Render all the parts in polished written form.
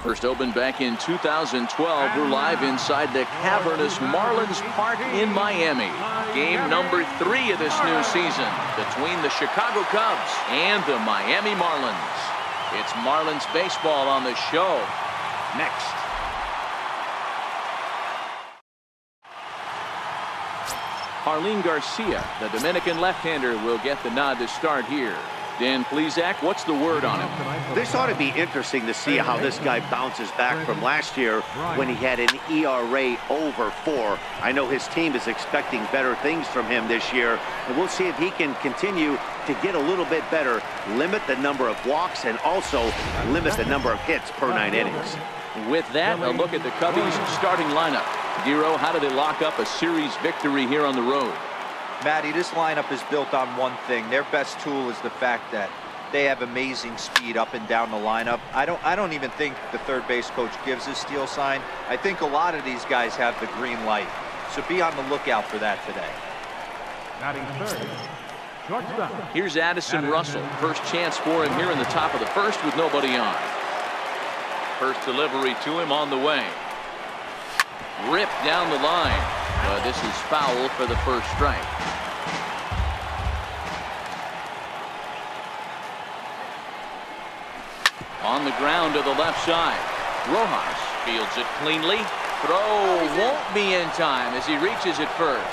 First opened back in 2012. We're live inside the cavernous Marlins Park in Miami. Game number 3 of this new season between the Chicago Cubs and the Miami Marlins. It's Marlins baseball on the show next. Arlene Garcia, the Dominican left-hander, will get the nod to start here. Dan Plesac, what's the word on him? This ought to be interesting to see how this guy bounces back from last year when he had an ERA over 4. I know his team is expecting better things from him this year, and we'll see if he can continue to get a little bit better, limit the number of walks, and also limit the number of hits per 9 innings. With that, a look at the Cubbies' starting lineup. Dero, how do they lock up a series victory here on the road? Matty, this lineup is built on one thing. Their best tool is the fact that they have amazing speed up and down the lineup. I don't even think the third base coach gives a steal sign. I think a lot of these guys have the green light. So be on the lookout for that today. Batting third, shortstop. Here's Addison Russell. First chance for him here in the top of the first with nobody on. First delivery to him on the way. Ripped down the line. But this is foul for the first strike. On the ground to the left side. Rojas fields it cleanly. Throw won't be in time as he reaches it first.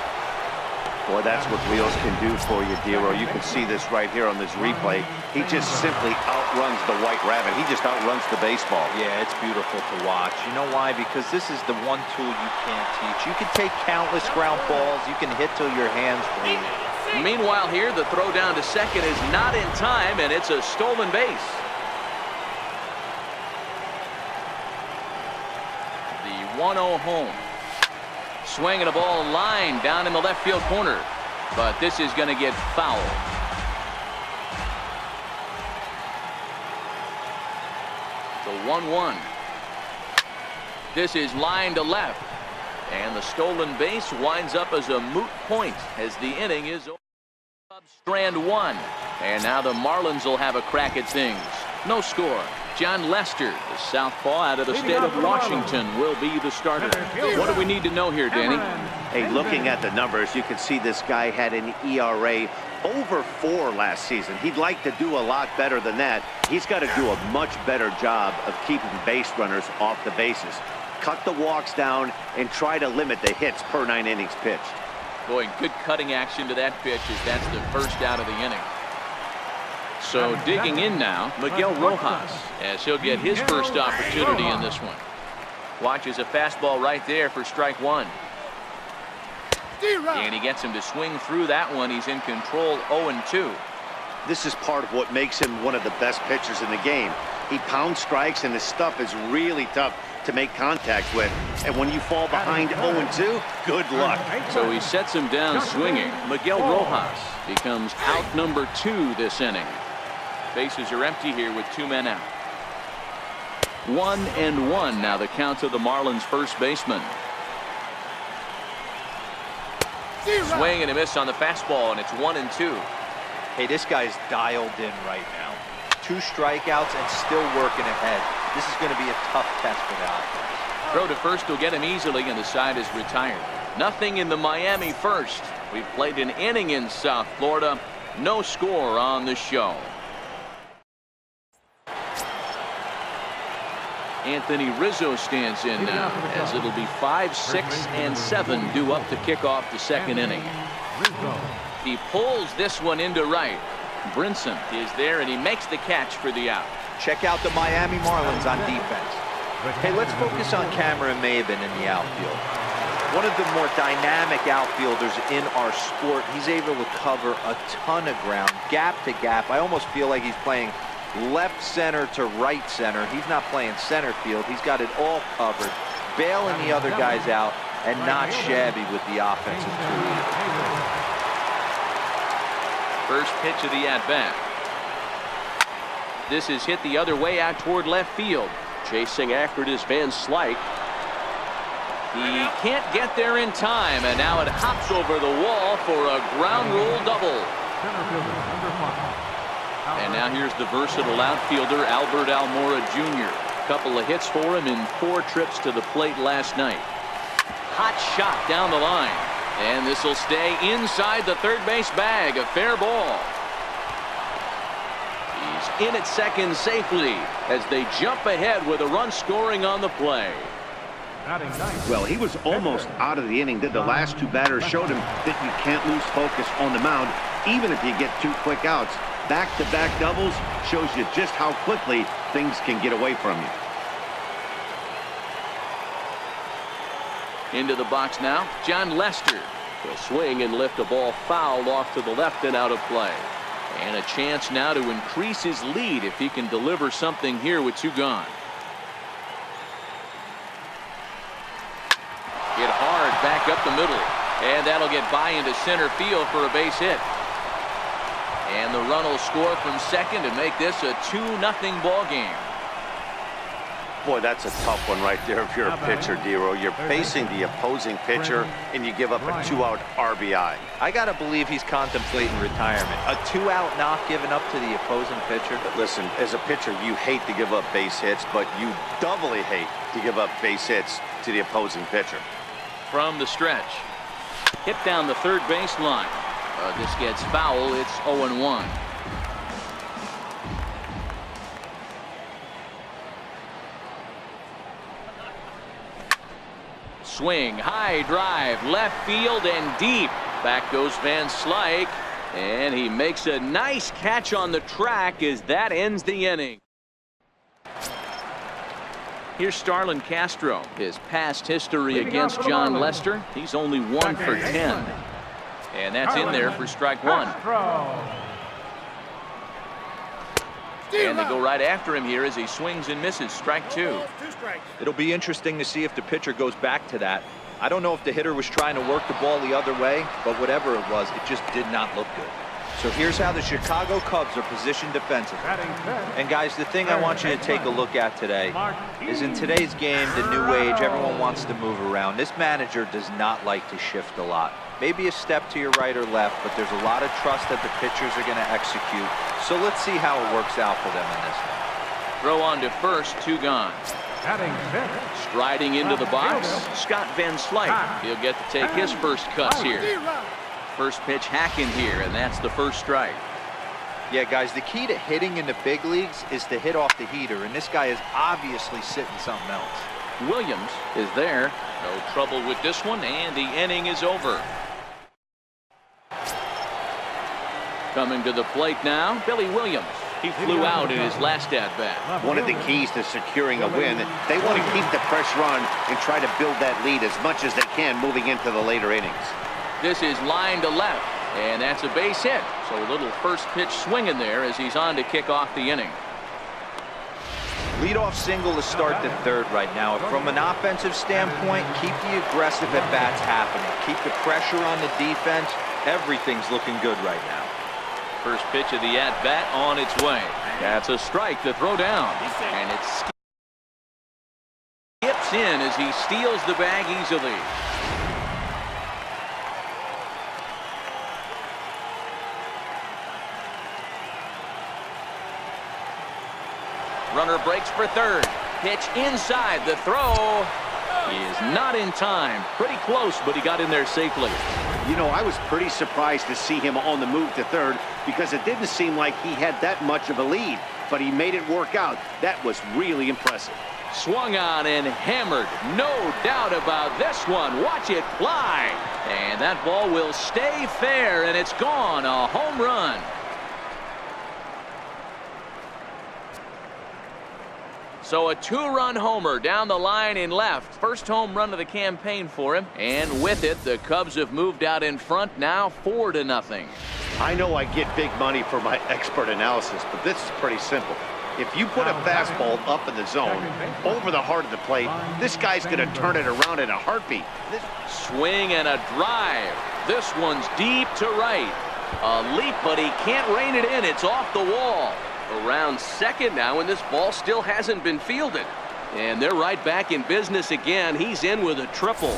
Boy, that's what wheels can do for you, Dero. You can see this right here on this replay. He just simply outruns the White Rabbit. He just outruns the baseball. Yeah, it's beautiful to watch. You know why? Because this is the one tool you can't teach. You can take countless ground balls. You can hit till your hands bleed. Meanwhile here, the throw down to second is not in time, and it's a stolen base. The 1-0 home. Swinging a ball line down in the left field corner. But this is going to get fouled. The 1-1. This is line to left. And the stolen base winds up as a moot point as the inning is over. Cubs strand 1. And now the Marlins will have a crack at things. No score. John Lester, the southpaw out of the state of Washington, will be the starter. What do we need to know here, Danny? Hey, looking at the numbers, you can see this guy had an ERA over 4 last season. He'd like to do a lot better than that. He's got to do a much better job of keeping base runners off the bases. Cut the walks down and try to limit the hits per 9 innings pitched. Boy, good cutting action to that pitch as that's the first out of the inning. So digging in now, Miguel Rojas, as he'll get his first opportunity in this one. Watches a fastball right there for strike 1. And he gets him to swing through that one. He's in control, 0-2. This is part of what makes him one of the best pitchers in the game. He pounds strikes, and his stuff is really tough to make contact with. And when you fall behind 0-2, good luck. So he sets him down swinging. Miguel Rojas becomes out number 2 this inning. Bases are empty here with 2 men out. 1-1 now the count to the Marlins first baseman. Swing and a miss on the fastball, and it's 1-2. Hey, this guy's dialed in right now. 2 strikeouts and still working ahead. This is going to be a tough test for the offense. Throw to first will get him easily, and the side is retired. Nothing in the Miami first. We've played an inning in South Florida. No score on the show. Anthony Rizzo stands in now, as it'll be 5, 6, and 7 due up to kick off the second inning. He pulls this one into right. Brinson is there, and he makes the catch for the out. Check out the Miami Marlins on defense. Hey, let's focus on Cameron Maybin in the outfield. One of the more dynamic outfielders in our sport. He's able to cover a ton of ground, gap to gap. I almost feel like he's playing left center to right center. He's not playing center field. He's got it all covered, bailing the other guys out, and not shabby with the offensive tool. First pitch of the at-bat. This is hit the other way out toward left field. Chasing after it is Van Slyke. He can't get there in time, and now it hops over the wall for a ground rule double. And now here's the versatile outfielder, Albert Almora Jr. Couple of hits for him in 4 trips to the plate last night. Hot shot down the line. And this will stay inside the third base bag. A fair ball. He's in at second safely as they jump ahead with a run scoring on the play. Well, he was almost out of the inning. The last 2 batters showed him that you can't lose focus on the mound, even if you get 2 quick outs. Back-to-back doubles shows you just how quickly things can get away from you. Into the box now, John Lester. He'll swing and lift a ball foul off to the left and out of play. And a chance now to increase his lead if he can deliver something here with 2 gone. Hit hard back up the middle. And that'll get by into center field for a base hit. And the run will score from second to make this a 2-0 ball game. Boy, that's a tough one right there if you're a pitcher, Dero. You're facing the opposing pitcher, and you give up a 2-out RBI. I got to believe he's contemplating retirement. A 2-out knock given up to the opposing pitcher. But listen, as a pitcher, you hate to give up base hits, but you doubly hate to give up base hits to the opposing pitcher. From the stretch. Hit down the third base line. This gets foul. It's 0-1. Swing, high drive, left field and deep. Back goes Van Slyke, and he makes a nice catch on the track as that ends the inning. Here's Starlin Castro. His past history against John Lester, he's only 1 for 10. And that's in there for strike 1. And they go right after him here as he swings and misses. Strike 2. It'll be interesting to see if the pitcher goes back to that. I don't know if the hitter was trying to work the ball the other way, but whatever it was, it just did not look good. So here's how the Chicago Cubs are positioned defensively. And guys, the thing I want you to take a look at today is in today's game, the new age, everyone wants to move around. This manager does not like to shift a lot. Maybe a step to your right or left, but there's a lot of trust that the pitchers are going to execute. So let's see how it works out for them in this one. Throw on to first, 2 gone. Striding into the box, Scott Van Slyke. He'll get to take his first cuts here. First pitch hacking here, and that's the first strike. Yeah, guys, the key to hitting in the big leagues is to hit off the heater, and this guy is obviously sitting something else. Williams is there. No trouble with this one, and the inning is over. Coming to the plate now, Billy Williams. He flew out in his last at-bat. One of the keys to securing a win, they want to keep the pressure on and try to build that lead as much as they can moving into the later innings. This is line to left, and that's a base hit. So a little first pitch swing in there as he's on to kick off the inning. Leadoff single to start the third right now. From an offensive standpoint, keep the aggressive at-bats happening. Keep the pressure on the defense. Everything's looking good right now. First pitch of the at-bat on its way. That's a strike to throw down. And it skips in as he steals the bag easily. Runner breaks for third. Pitch inside. The throw is not in time. Pretty close, but he got in there safely. You know, I was pretty surprised to see him on the move to third because it didn't seem like he had that much of a lead, but he made it work out. That was really impressive. Swung on and hammered. No doubt about this one. Watch it fly. And that ball will stay fair, and it's gone. A home run. So a 2-run homer down the line in left. First home run of the campaign for him. And with it, the Cubs have moved out in front now 4-0. I know I get big money for my expert analysis, but this is pretty simple. If you put a fastball up in the zone, over the heart of the plate, this guy's going to turn it around in a heartbeat. Swing and a drive. This one's deep to right. A leap, but he can't rein it in. It's off the wall. Around second now, and this ball still hasn't been fielded. And they're right back in business again. He's in with a triple.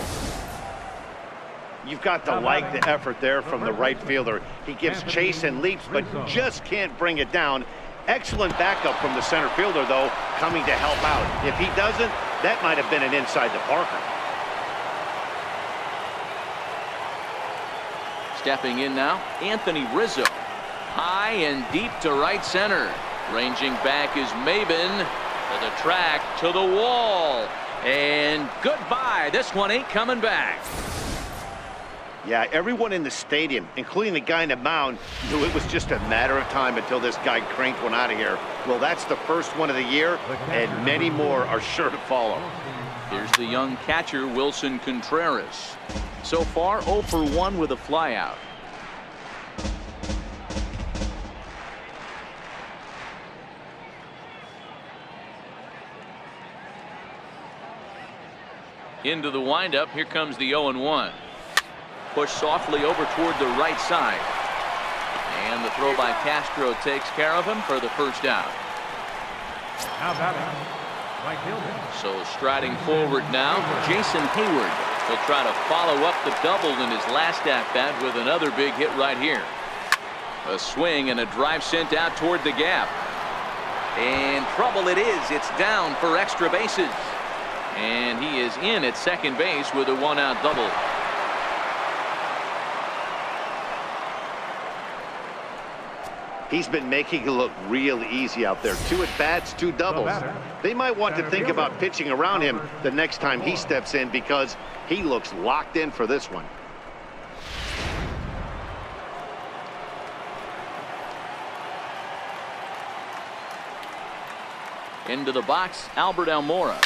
You've got to like the effort there from the right fielder. He gives chase and leaps, but just can't bring it down. Excellent backup from the center fielder, though, coming to help out. If he doesn't, that might have been an inside the Parker. Stepping in now, Anthony Rizzo. High and deep to right center. Ranging back is Maben. To the track, to the wall. And goodbye. This one ain't coming back. Yeah, everyone in the stadium, including the guy in the mound, knew it was just a matter of time until this guy cranked one out of here. Well, that's the first one of the year, and many more are sure to follow. Here's the young catcher, Wilson Contreras. So far, 0 for 1 with a flyout. Into the windup. Here comes the 0-1. Push softly over toward the right side. And the throw by Castro takes care of him for the first out. Now batting, right fielder. So striding forward now, Jason Hayward. He'll try to follow up the double in his last at-bat with another big hit right here. A swing and a drive sent out toward the gap. And trouble it is. It's down for extra bases. And he is in at second base with a one-out double. He's been making it look real easy out there. 2 at-bats, 2 doubles. They might want to think about pitching around him the next time he steps in because he looks locked in for this one. Into the box, Albert Almora.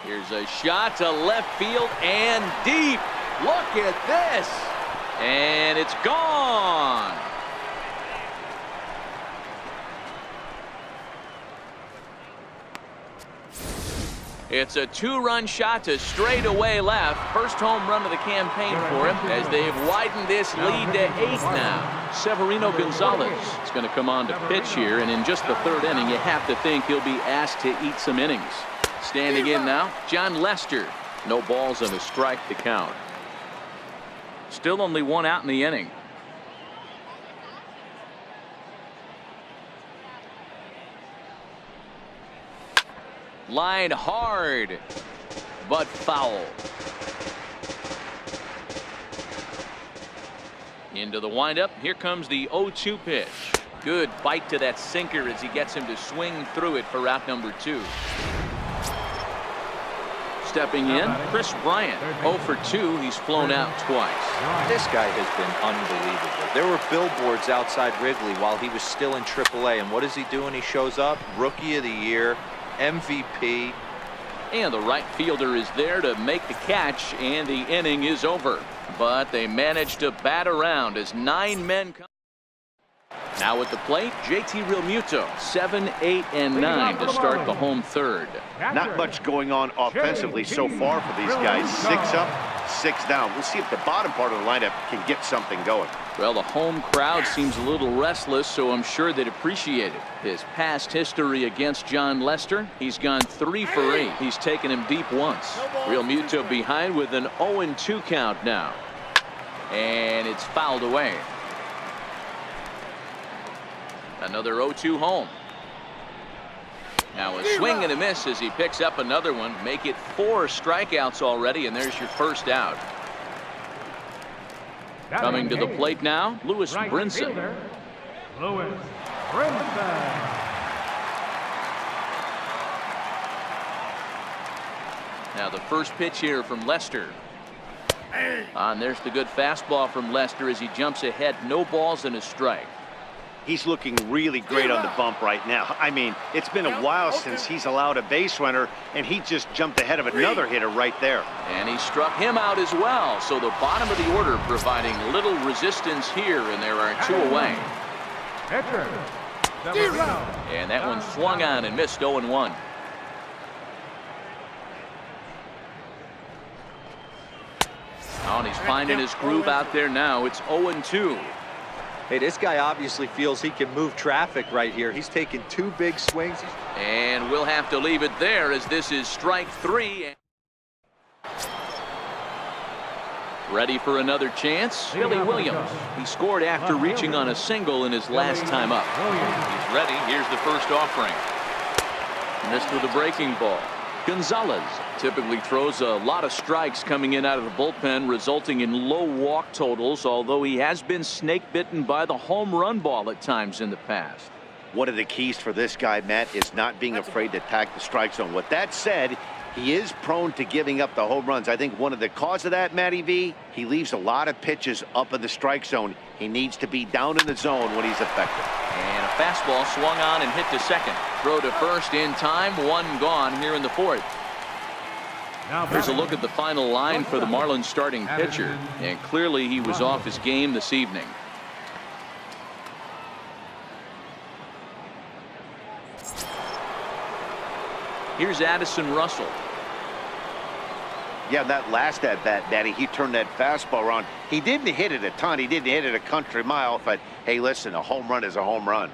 Here's a shot to left field and deep. Look at this. And it's gone. It's a 2-run shot to straightaway left. First home run of the campaign for him as they've widened this lead to 8 now. Severino Gonzalez is going to come on to pitch here, and in just the 3rd inning, you have to think he'll be asked to eat some innings. Standing in now, John Lester. No balls and a strike to count. Still only 1 out in the inning. Line hard, but foul. Into the windup. Here comes the 0-2 pitch. Good bite to that sinker as he gets him to swing through it for route number 2. Stepping in, Chris Bryant. 0 for 2. He's flown out twice. This guy has been unbelievable. There were billboards outside Wrigley while he was still in AAA. And what is he doing? He shows up, Rookie of the Year, MVP. And the right fielder is there to make the catch, and the inning is over. But they managed to bat around as 9 men come. Now at the plate, JT Realmuto, 7, 8, and 9 to start the home 3rd. Not much going on offensively so far for these guys. 6 up, 6 down. We'll see if the bottom part of the lineup can get something going. Well, the home crowd seems a little restless, so I'm sure they'd appreciate it. His past history against John Lester, he's gone 3 for 8. He's taken him deep once. Realmuto behind with an 0-2 count now. And it's fouled away. Another 0-2 home. Now a swing and a miss as he picks up another one. Make it 4 strikeouts already, and there's your first out. Coming to the plate now, Lewis Brinson. Lewis Brinson. Now the first pitch here from Lester. And there's the good fastball from Lester as he jumps ahead. No balls and a strike. He's looking really great on the bump right now. I mean, it's been a while since he's allowed a base runner, and he just jumped ahead of another hitter right there. And he struck him out as well. So the bottom of the order providing little resistance here, and there are 2 away. And that one swung on and missed. 0-1. Oh, and he's finding his groove out there now. It's 0-2. Hey, this guy obviously feels he can move traffic right here. He's taking 2 big swings. And we'll have to leave it there as this is strike 3. Ready for another chance? Billy Williams. He scored after reaching on a single in his last time up. He's ready. Here's the first offering. Missed with a breaking ball. Gonzalez typically throws a lot of strikes coming in out of the bullpen, resulting in low walk totals, although he has been snake bitten by the home run ball at times in the past. One of the keys for this guy, Matt, is not being afraid to attack the strike zone. With that said, he is prone to giving up the home runs. I think one of the cause of that, Matty V, he leaves a lot of pitches up in the strike zone. He needs to be down in the zone when he's effective. And a fastball swung on and hit to second. Throw to first in time. One gone here in the fourth. Here's a look at the final line for the Marlins starting pitcher. And clearly he was off his game this evening. Here's Addison Russell. Yeah, that last at-bat, Daddy, he turned that fastball around. He didn't hit it a ton. He didn't hit it a country mile. But, hey, listen, a home run is a home run.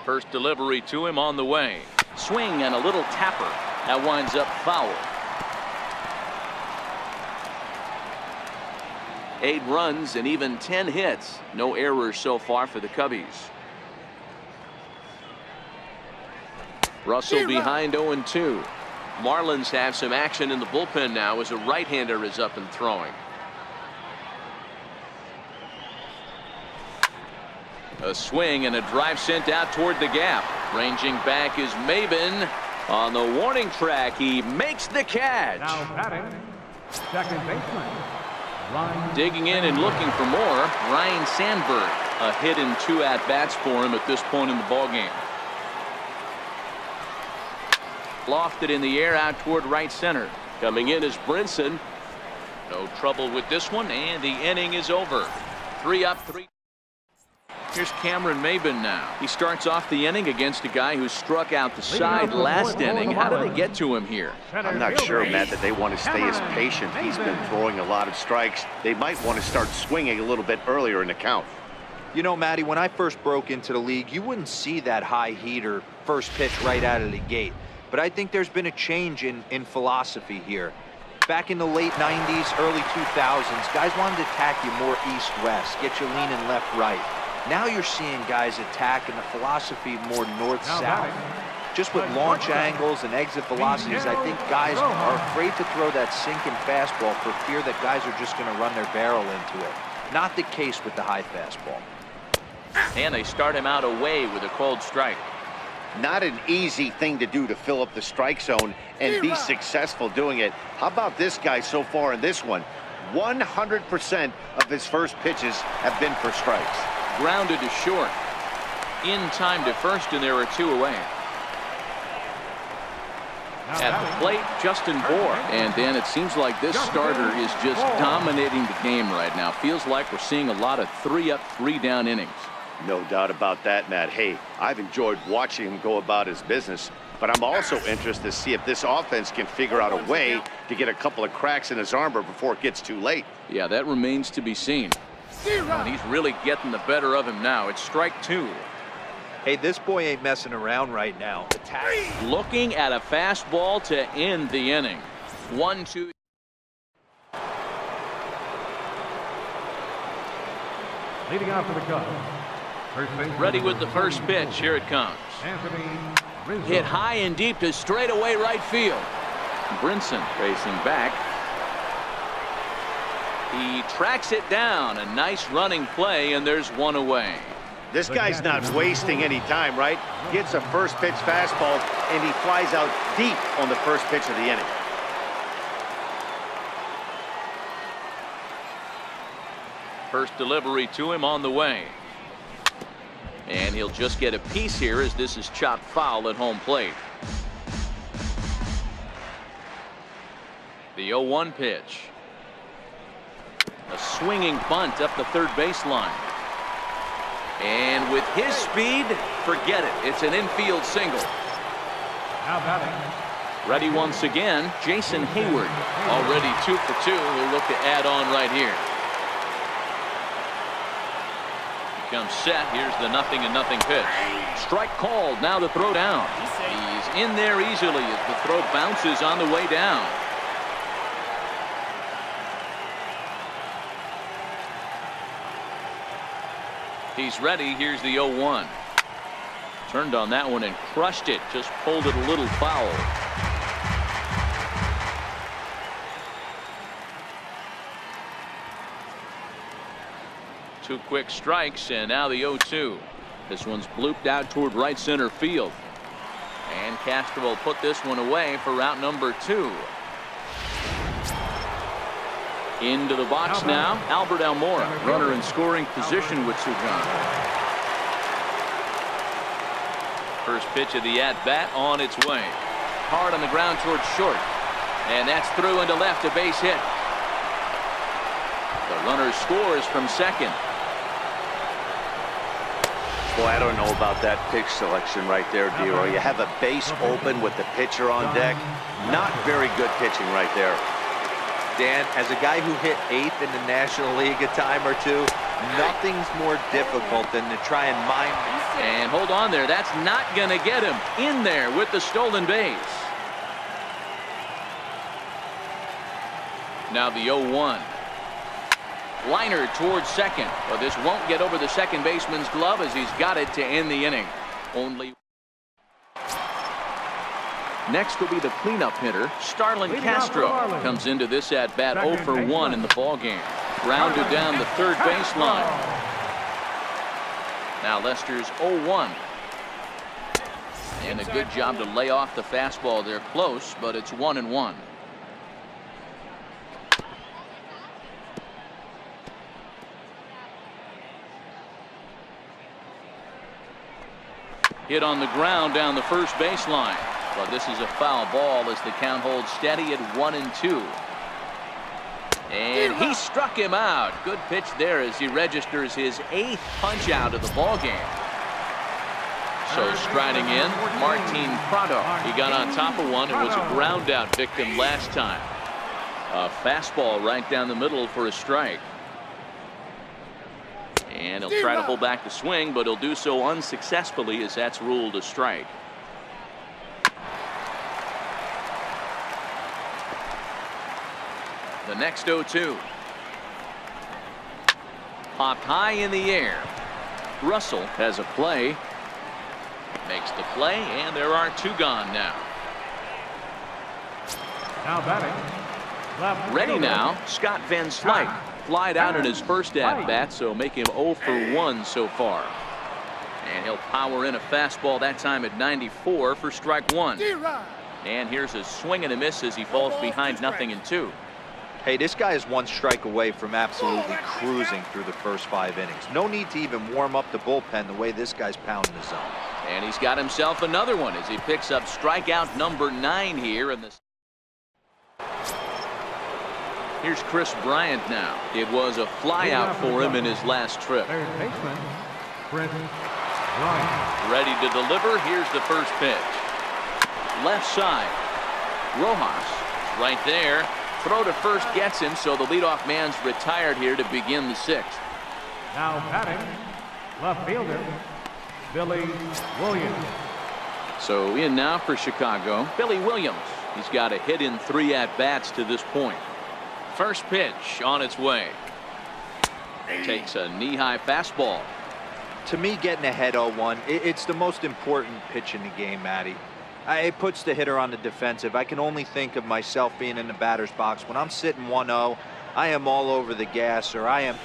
First delivery to him on the way. Swing and a little tapper. That winds up foul. 8 runs and even 10 hits. No errors so far for the Cubbies. Russell behind 0-2. Marlins have some action in the bullpen now as a right-hander is up and throwing. A swing and a drive sent out toward the gap. Ranging back is Maben. On the warning track, he makes the catch. Now batting, second baseman. Digging in and looking for more, Ryan Sandberg. A hit in 2 at-bats for him at this point in the ballgame. Lofted in the air out toward right center. Coming in is Brinson. No trouble with this one, and the inning is over. 3 up, 3. Here's Cameron Maben now. He starts off the inning against a guy who struck out the side last inning. How do they get to him here? I'm not sure, Matt, that they want to stay as patient. He's been throwing a lot of strikes. They might want to start swinging a little bit earlier in the count. You know, Matty, when I first broke into the league, you wouldn't see that high heater first pitch right out of the gate. But I think there's been a change in philosophy here. Back in the late 90s, early 2000s, guys wanted to attack you more east-west, get you leaning left-right. Now you're seeing guys attack in the philosophy more north-south. Just with launch angles and exit velocities, I think guys are afraid to throw that sinking fastball for fear that guys are just going to run their barrel into it. Not the case with the high fastball. And they start him out away with a cold strike. Not an easy thing to do to fill up the strike zone and be successful doing it. How about this guy so far in this one? 100% of his first pitches have been for strikes. Grounded to short. In time to first, and there are 2 away. At the plate, Justin Bour. And then it seems like this starter is just dominating the game right now. Feels like we're seeing a lot of 3 up, 3 down innings. No doubt about that, Matt. Hey, I've enjoyed watching him go about his business, but I'm also interested to see if this offense can figure out a way to get a couple of cracks in his armor before it gets too late. Yeah, that remains to be seen. And he's really getting the better of him now. It's strike 2. Hey, this boy ain't messing around right now. Looking at a fastball to end the inning. 1-2. Leading off for the Cubs. Ready with the first pitch. Here it comes. Hit high and deep to straightaway right field. Brinson racing back. He tracks it down. A nice running play, and there's 1 away. This guy's not wasting any time, right? Gets a first pitch fastball, and he flies out deep on the first pitch of the inning. First delivery to him on the way. And he'll just get a piece here as this is chopped foul at home plate. The 0-1 pitch. A swinging bunt up the third baseline. And with his speed, forget it. It's an infield single. Now batting. Ready once again, Jason Hayward. Already 2 for 2. He'll look to add on right here. Comes set. Here's the 0-0 pitch. Strike called. Now the throw down. He's in there easily as the throw bounces on the way down. He's ready. Here's the 0-1. Turned on that one and crushed it. Just pulled it a little foul. Two quick strikes, and now the 0-2. This one's blooped out toward right center field. And Castro will put this one away for route number 2. Into the box now, Albert Almora, runner in scoring position with 2 gone. First pitch of the at-bat on its way. Hard on the ground towards short. And that's through into left, a base hit. The runner scores from second. Boy, I don't know about that pitch selection right there, Dero. You have a base open with the pitcher on deck. Not very good pitching right there. Dan, as a guy who hit 8th in the National League a time or two, nothing's more difficult than to try and mine. And hold on there. That's not going to get him in there with the stolen base. Now the 0-1. Liner towards second. Well, this won't get over the second baseman's glove as he's got it to end the inning. Only. Next will be the cleanup hitter, Starlin Castro. Comes into this at bat 0 for 1 in the ball game. Grounded down the third baseline. Now Lester's 0-1. And a good job to lay off the fastball there close, but it's 1-1. Hit on the ground down the first baseline. But this is a foul ball as the count holds steady at 1-2. And he struck him out. Good pitch there as he registers his 8th punch out of the ball game. So striding in, Martin Prado. He got on top of one and was a ground out victim last time. A fastball right down the middle for a strike. And he'll try to hold back the swing, but he'll do so unsuccessfully as that's ruled a strike. The next 0-2. Popped high in the air. Russell has a play. Makes the play, and there are 2 gone now. Now batting. Ready now, Scott Van Slyke. Flied out in his first at-bat, so make him 0 for 1 so far. And he'll power in a fastball that time at 94 for strike 1. And here's a swing and a miss as he falls behind 0-2. Hey, this guy is 1 strike away from absolutely cruising through the first 5 innings. No need to even warm up the bullpen the way this guy's pounding the zone. And he's got himself another one as he picks up strikeout number 9 here in the. Here's Chris Bryant now. It was a flyout for him in his last trip. Third baseman, Chris Bryant. Ready to deliver. Here's the first pitch. Left side. Rojas right there. Throw to first gets him, so the leadoff man's retired here to begin the 6th. Now batting, left fielder, Billy Williams. So in now for Chicago, Billy Williams. He's got a hit in 3 at-bats to this point. First pitch on its way. Takes a knee-high fastball. To me, getting ahead 0-1, it's the most important pitch in the game, Matty. It puts the hitter on the defensive. I can only think of myself being in the batter's box. When I'm sitting 1-0, I am all over the gas, or I am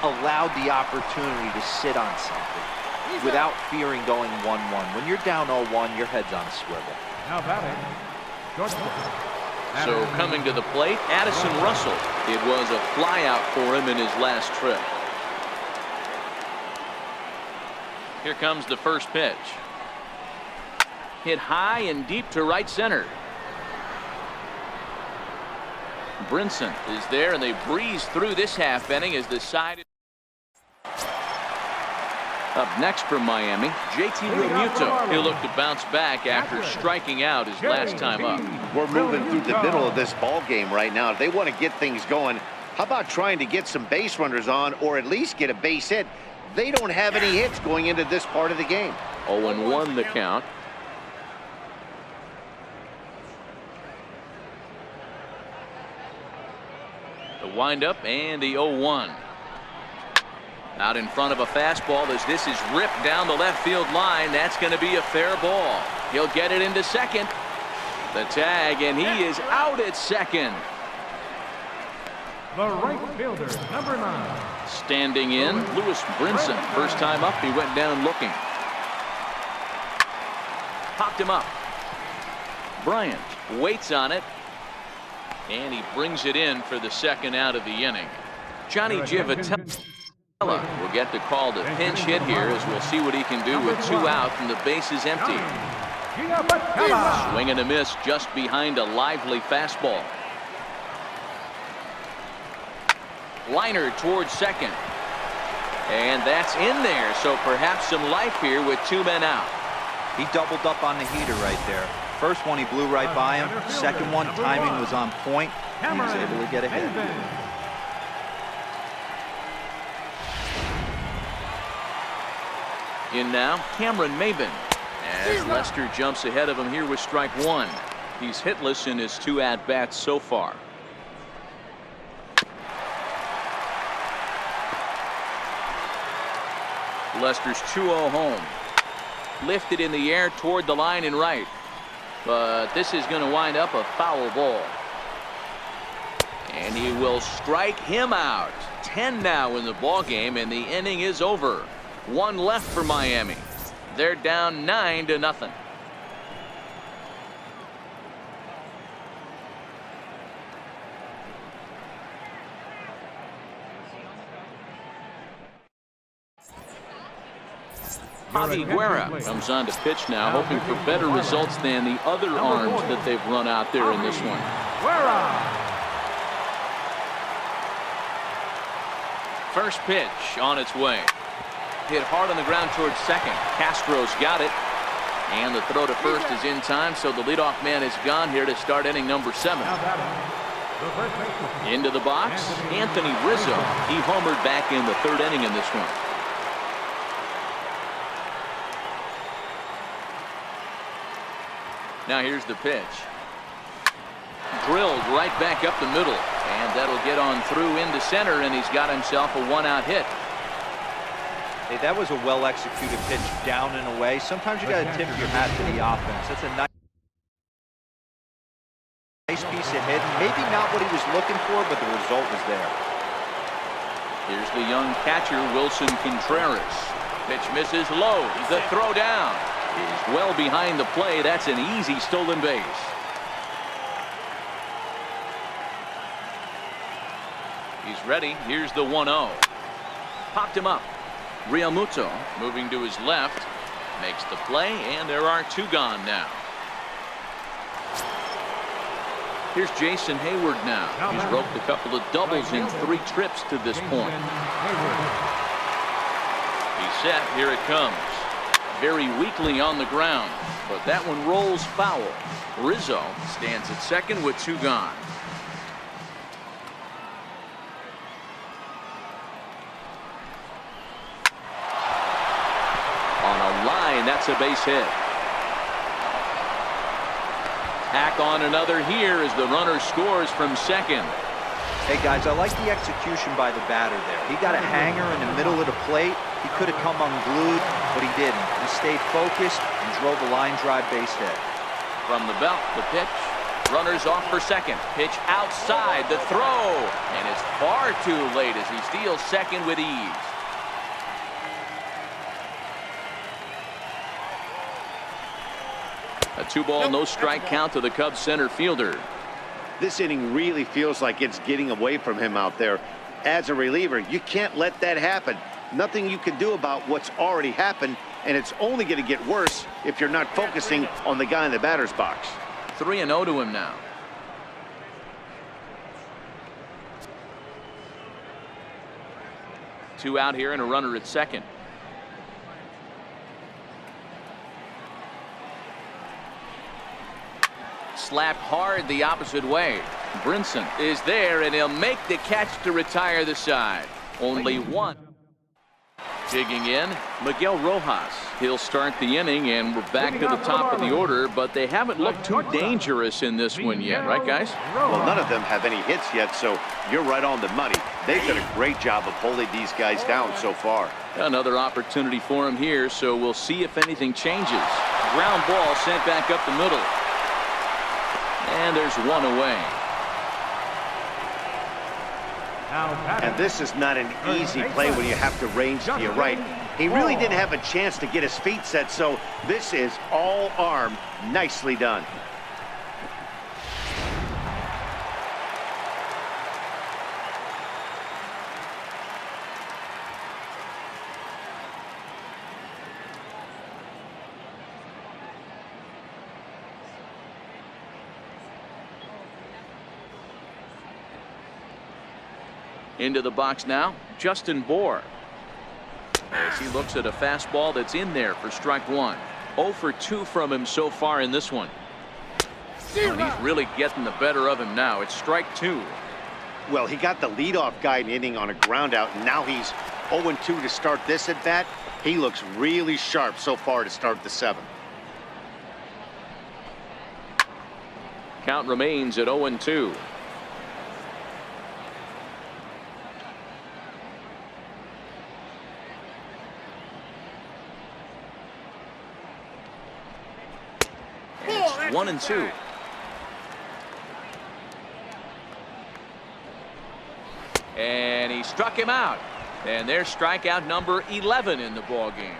allowed the opportunity to sit on something without fearing going 1-1. When you're down 0-1, your head's on a swivel. Now batting, shortstop. So coming to the plate, Addison Russell. It was a flyout for him in his last trip. Here comes the first pitch. Hit high and deep to right center. Brinson is there, and they breeze through this half inning as the side. Up next from Miami, JT Realmuto. He'll look to bounce back after striking out his last time up. We're moving through the middle of this ball game right now. If they want to get things going, how about trying to get some base runners on, or at least get a base hit? They don't have any hits going into this part of the game. 0-1 the count. The windup and the 0-1. Out in front of a fastball as this is ripped down the left field line. That's going to be a fair ball. He'll get it into second. The tag, and he is out at second. The right fielder, number 9. Standing in, Lewis Brinson. First time up, he went down looking. Popped him up. Bryant waits on it, and he brings it in for the second out of the inning. Johnny Givatelli will get the call to pinch hit here, as we'll see what he can do with 2 out and the base is empty. Swing and a miss just behind a lively fastball. Liner towards second, and that's in there, so perhaps some life here with 2 men out. He doubled up on the heater right there. First one he blew right by him. Second one, timing was on point. He was able to get ahead. In now, Cameron Maben, as Lester jumps ahead of him here with strike 1. He's hitless in his 2 at-bats so far. Lester's 2-0 home. Lifted in the air toward the line and right. But this is going to wind up a foul ball. And he will strike him out. 10 now in the ball game, and the inning is over. 1 left for Miami. They're down 9-0. Javi Guerra comes on to pitch now, hoping for better results than the other arms that they've run out there in this one. First pitch on its way. Hit hard on the ground towards second. Castro's got it. And the throw to first is in time, so the leadoff man is gone here to start inning number 7. Into the box, Anthony Rizzo. He homered back in the 3rd inning in this one. Now here's the pitch. Drilled right back up the middle, and that'll get on through into center, and he's got himself a 1-out hit. Hey, that was a well-executed pitch down and away. Sometimes you got to tip your hat to the offense. That's a nice piece of hitting. Maybe not what he was looking for, but the result was there. Here's the young catcher, Wilson Contreras. Pitch misses low. The throw down is well behind the play. That's an easy stolen base. He's ready. Here's the 1-0. Popped him up. Realmuto moving to his left, makes the play, and there are 2 gone now. Here's Jason Hayward now. He's roped a couple of doubles in 3 trips to this point. He's set. Here it comes. Very weakly on the ground, but that one rolls foul. Rizzo stands at second with 2 gone. That's a base hit. Tack on another here as the runner scores from second. Hey guys, I like the execution by the batter there. He got a hanger in the middle of the plate. He could have come unglued, but he didn't. He stayed focused and drove a line drive base hit. From the belt, the pitch. Runners off for second. Pitch outside, the throw, and it's far too late as he steals second with ease. A 2-ball, no strike count to the Cubs center fielder. This inning really feels like it's getting away from him out there. As a reliever, you can't let that happen. Nothing you can do about what's already happened, and it's only going to get worse if you're not focusing on the guy in the batter's box. 3-0 to him now. Two out here and a runner at second. Slapped hard the opposite way. Brinson is there, and he'll make the catch to retire the side. Only 1. Digging in, Miguel Rojas. He'll start the inning, and we're back to the top of the order, but they haven't looked too dangerous in this one yet, right, guys? Well, none of them have any hits yet, so you're right on the money. They've done a great job of holding these guys down so far. Another opportunity for him here, so we'll see if anything changes. Ground ball sent back up the middle. And there's one away. And this is not an easy play when you have to range to your right. He really didn't have a chance to get his feet set, so this is all arm. Nicely done. Into the box now, Justin Bour. As he looks at a fastball that's in there for strike one. 0 for 2 from him so far in this one. And he's really getting the better of him now. It's strike 2. Well, he got the leadoff guy in the inning on a ground out, and now he's 0-2 to start this at bat. He looks really sharp so far to start the 7th. Count remains at 0-2. It's 1-2. And he struck him out. And there's strikeout number 11 in the ball game.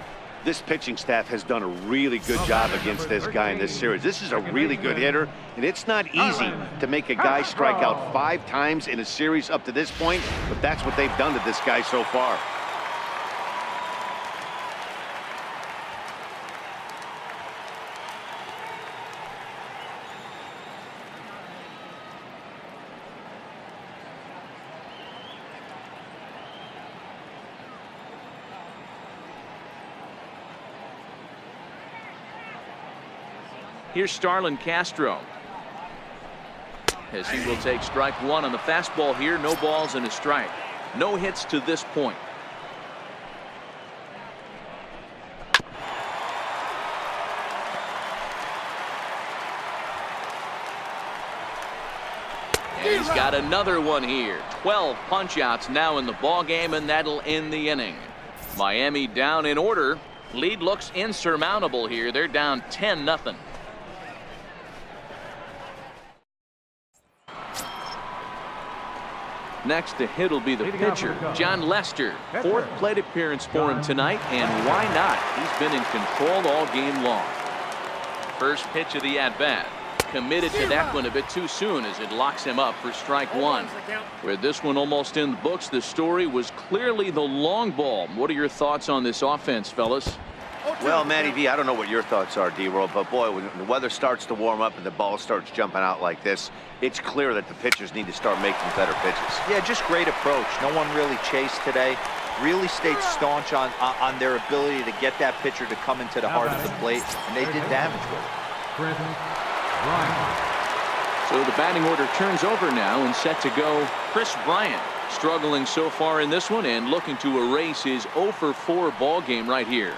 This pitching staff has done a really good job against this guy in this series. This is a really good hitter, and it's not easy to make a guy strike out 5 times in a series up to this point, but that's what they've done to this guy so far. Here's Starlin Castro. As he will take strike 1 on the fastball here. No balls and a strike. No hits to this point. And he's got another one here. 12 punch-outs now in the ball game, and that'll end the inning. Miami down in order. Lead looks insurmountable here. They're down 10-0. Next to hit will be the pitcher, John Lester. 4th plate appearance for him tonight, and why not? He's been in control all game long. First pitch of the at-bat. Committed to that one a bit too soon as it locks him up for strike 1. With this one almost in the books, the story was clearly the long ball. What are your thoughts on this offense, fellas? Well, Matty V, I don't know what your thoughts are, D-World, but boy, when the weather starts to warm up and the ball starts jumping out like this, it's clear that the pitchers need to start making better pitches. Yeah, just great approach. No one really chased today. Really stayed staunch on their ability to get that pitcher to come into the heart of the plate, and they did damage with it. So the batting order turns over now and set to go. Chris Bryant struggling so far in this one and looking to erase his 0 for 4 ball game right here.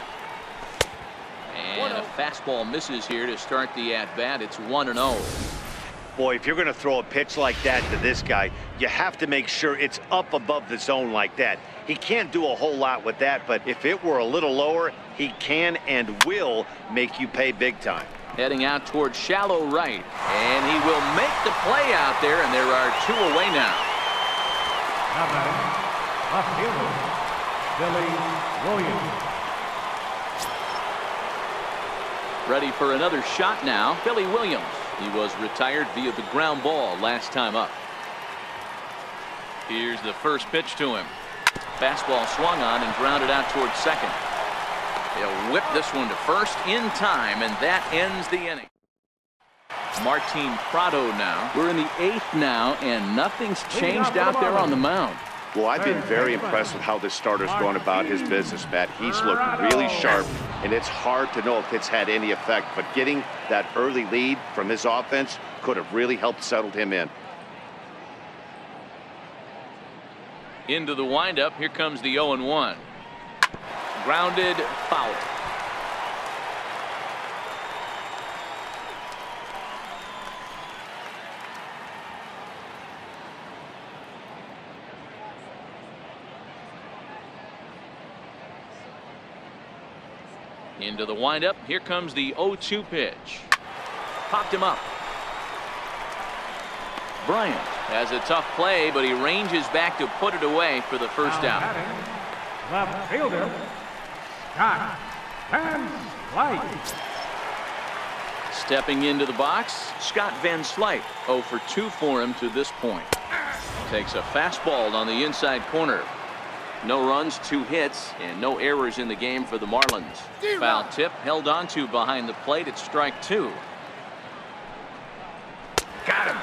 And a fastball misses here to start the at-bat. It's 1-0. Boy, if you're going to throw a pitch like that to this guy, you have to make sure it's up above the zone like that. He can't do a whole lot with that, but if it were a little lower, he can and will make you pay big time. Heading out towards shallow right, and he will make the play out there, and there are 2 away now. Left fielder, Billy Williams. Ready for another shot now, Billy Williams. He was retired via the ground ball last time up. Here's the first pitch to him. Fastball swung on and grounded out towards second. He'll whip this one to first in time, and that ends the inning. Martin Prado now. We're in the 8th now, and nothing's changed out there on the mound. Well, I've been very impressed with how this starter's gone about his business, Matt. He's looked really sharp, and it's hard to know if it's had any effect, but getting that early lead from his offense could have really helped settle him in. Into the windup, here comes the 0-1. Grounded foul. Into the windup. Here comes the 0-2 pitch. Popped him up. Bryant has a tough play, but he ranges back to put it away for the first out. Left fielder, Scott Van Slyke. Stepping into the box, Scott Van Slyke. 0 for 2 for him to this point. Takes a fastball on the inside corner. No runs, 2 hits, and no errors in the game for the Marlins. Foul tip held on to behind the plate at strike 2. Got him.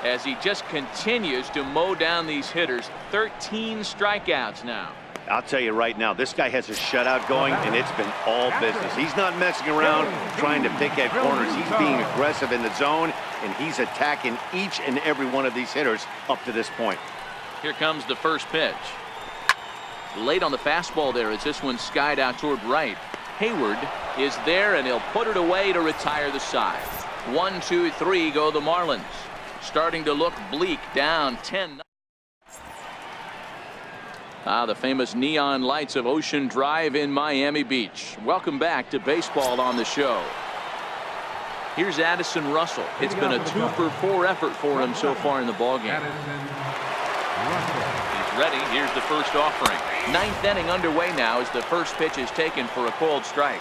As he just continues to mow down these hitters. 13 strikeouts now. I'll tell you right now, this guy has a shutout going, and it's been all business. He's not messing around trying to pick at corners. He's being aggressive in the zone, and he's attacking each and every one of these hitters up to this point. Here comes the first pitch. Late on the fastball there as this one skied out toward right. Hayward is there, and he'll put it away to retire the side. 1, 2, 3 go the Marlins. Starting to look bleak, down 10. The famous neon lights of Ocean Drive in Miami Beach. Welcome back to baseball on the show. Here's Addison Russell. It's been a 2 for 4 effort for him so far in the ballgame. He's ready. Here's the first offering. 9th inning underway now as the first pitch is taken for a called strike.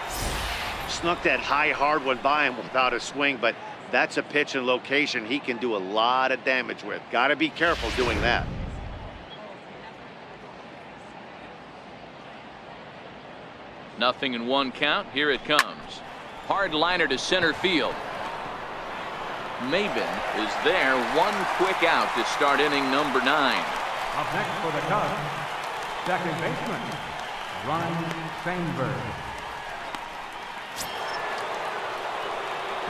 Snuck that high hard one by him without a swing, but that's a pitch and location he can do a lot of damage with. Got to be careful doing that. Nothing in 1 count. Here it comes. Hard liner to center field. Maben is there. 1 quick out to start inning number 9. Up next for the Cubs, second baseman, Ryan Sandberg.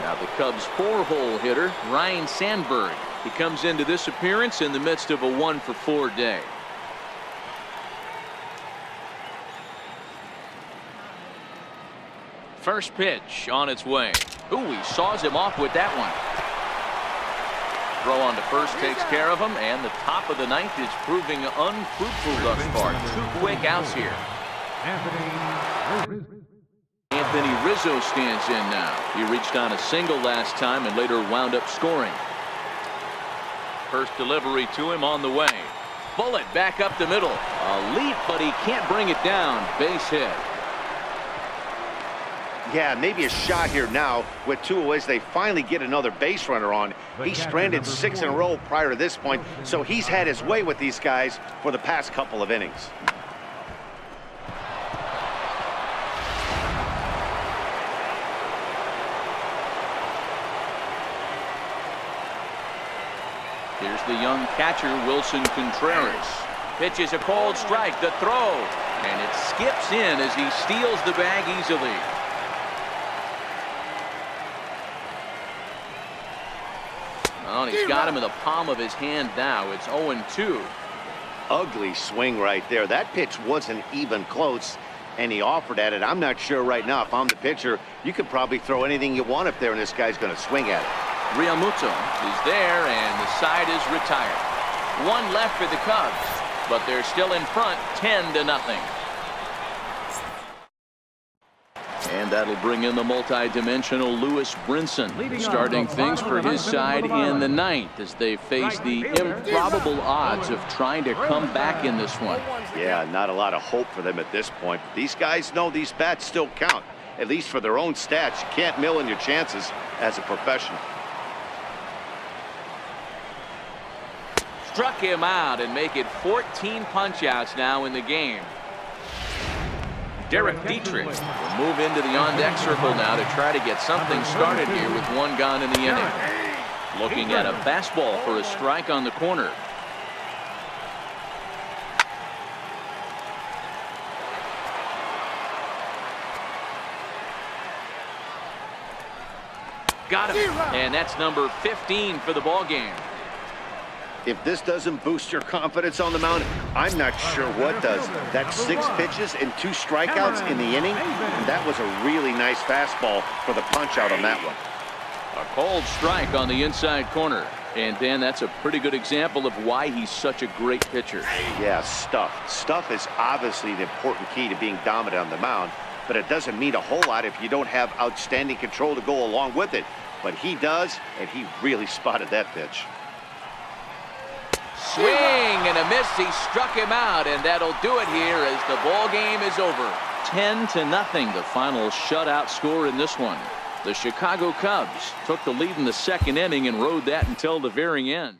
Now the Cubs' 4-hole hitter, Ryan Sandberg. He comes into this appearance in the midst of a 1 for 4 day. First pitch on its way. Ooh, he saws him off with that one. Throw on to first takes care of him, and the top of the 9th is proving unfruitful thus far. 2 quick outs here. Anthony Rizzo stands in now. He reached on a single last time and later wound up scoring. First delivery to him on the way. Bullet back up the middle. A leap, but he can't bring it down. Base hit. Yeah, maybe a shot here now with 2 away. They finally get another base runner on. He stranded 6 in a row prior to this point, so he's had his way with these guys for the past couple of innings. Here's the young catcher, Wilson Contreras. Pitches a called strike. The throw, and it skips in as he steals the bag easily. Oh, and he's got him in the palm of his hand now. It's 0-2. Ugly swing right there. That pitch wasn't even close, and he offered at it. I'm not sure right now if I'm the pitcher. You could probably throw anything you want up there, and this guy's going to swing at it. Realmuto is there, and the side is retired. 1 left for the Cubs, but they're still in front, 10-0. And that'll bring in the multi-dimensional Lewis Brinson, starting things for his side in the 9th as they face the improbable odds of trying to come back in this one. Yeah, not a lot of hope for them at this point. These guys know these bats still count, at least for their own stats. You can't mill in your chances as a professional. Struck him out and make it 14 punch-outs now in the game. Derek Dietrich will move into the on-deck circle now to try to get something started here with 1 gone in the inning. Looking at a fastball for a strike on the corner. Got him, and that's number 15 for the ball game. If this doesn't boost your confidence on the mound, I'm not sure what does. That's 6 pitches and 2 strikeouts in the inning, and that was a really nice fastball for the punch-out on that one. A cold strike on the inside corner. And, Dan, that's a pretty good example of why he's such a great pitcher. Yeah, stuff. Stuff is obviously the important key to being dominant on the mound, but it doesn't mean a whole lot if you don't have outstanding control to go along with it. But he does, and he really spotted that pitch. Swing and a miss. He struck him out, and that'll do it here as the ball game is over. 10-0, the final shutout score in this one. The Chicago Cubs took the lead in the second inning and rode that until the very end.